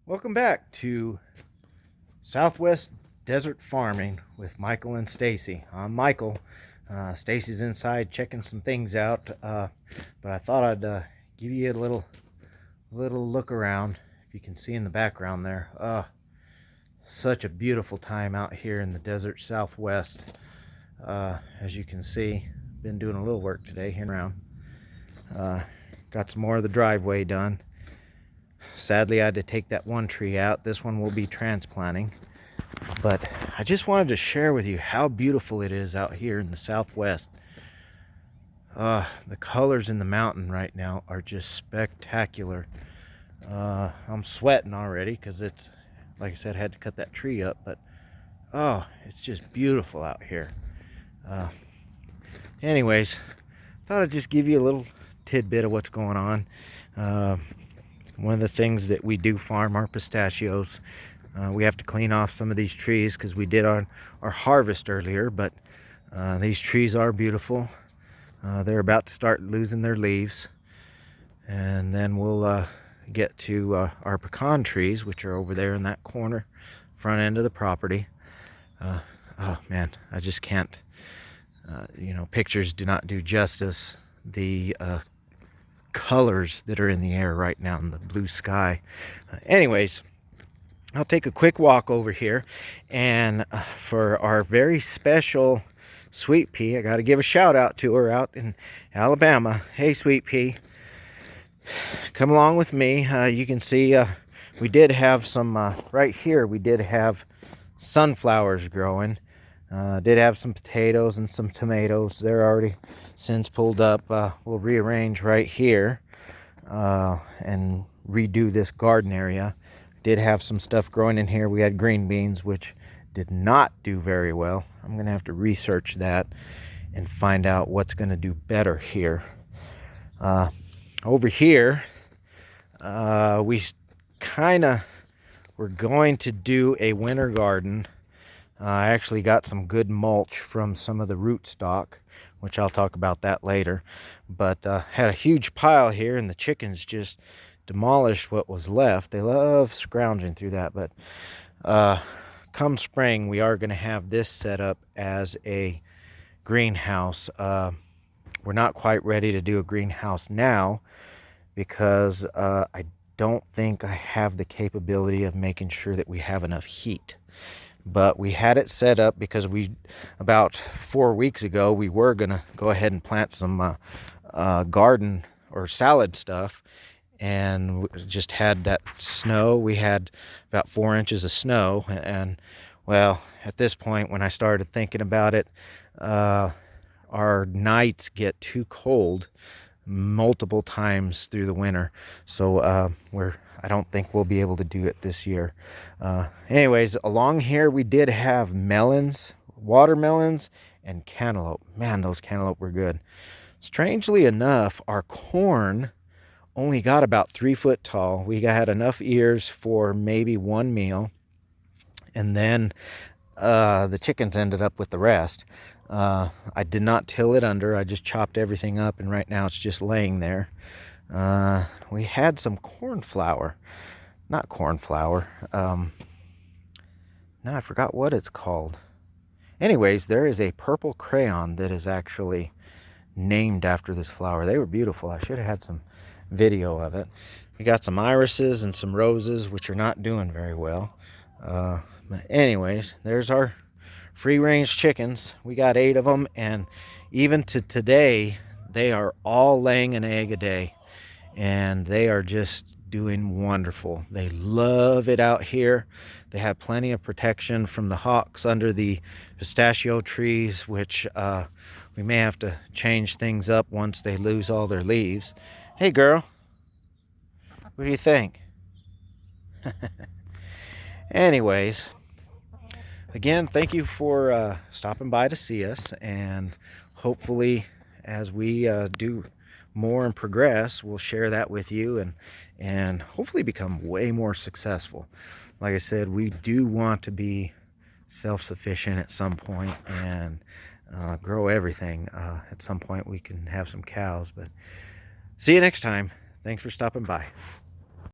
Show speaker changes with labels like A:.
A: Welcome back to Southwest Desert Farming with Michael and Stacy. I'm Michael. Stacy's inside checking some things out, but I thought I'd give you a little look around. If you can see in the background there, such a beautiful time out here in the desert Southwest. As you can see, been doing a little work today here around. Got some more of the driveway done. Sadly, I had to take that one tree out. This one will be transplanting. But I just wanted to share with you how beautiful it is out here in the Southwest. The colors in the mountain right now are just spectacular. I'm sweating already because it's, like I said, I had to cut that tree up. But, it's just beautiful out here. Anyways, thought I'd just give you a little tidbit of what's going on. One of the things that we do farm are pistachios. We have to clean off some of these trees because we did our harvest earlier, but these trees are beautiful. They're about to start losing their leaves, and then we'll get to our pecan trees, which are over there in that corner front end of the property. Oh man, I just can't, pictures do not do justice. The colors that are in the air right now in the blue sky. Anyways, I'll take a quick walk over here, and for our very special Sweet Pea, I got to give a shout out to her out in Alabama. Hey Sweet Pea, come along with me. You can see we did have some right here. We did have sunflowers growing. Did have some potatoes and some tomatoes. They're already since pulled up. We'll rearrange right here and redo this garden area. Did have some stuff growing in here. We had green beans, which did not do very well. I'm going to have to research that and find out what's going to do better here. Over here, we're going to do a winter garden. I actually got some good mulch from some of the root stock, which I'll talk about that later. But had a huge pile here, and the chickens just demolished what was left. They love scrounging through that. But come spring, we are going to have this set up as a greenhouse. We're not quite ready to do a greenhouse now because I don't think I have the capability of making sure that we have enough heat. But we had it set up because about 4 weeks ago, we were going to go ahead and plant some garden or salad stuff. And we just had that snow. We had about 4 inches of snow. And, well, at this point, when I started thinking about it, our nights get too cold multiple times through the winter. So I don't think we'll be able to do it this year. Anyways, along here we did have melons, watermelons, and cantaloupe. Man, those cantaloupe were good. Strangely enough, our corn only got about 3 foot tall. We had enough ears for maybe one meal, and then the chickens ended up with the rest. I did not till it under. I just chopped everything up, and right now it's just laying there. We had some cornflower. Not cornflower. Now I forgot what it's called. Anyways, there is a purple crayon that is actually named after this flower. They were beautiful. I should have had some video of it. We got some irises and some roses, which are not doing very well. But anyways, there's our free-range chickens. We got 8 of them, and even to today, they are all laying an egg a day, and they are just doing wonderful. They love it out here. They have plenty of protection from the hawks under the pistachio trees, which we may have to change things up once they lose all their leaves. Hey girl, what do you think? Anyways, again, thank you for stopping by to see us, and hopefully as we do more and progress, we'll share that with you and hopefully become way more successful. Like I said, we do want to be self-sufficient at some point and grow everything. At some point we can have some cows. But see you next time. Thanks for stopping by.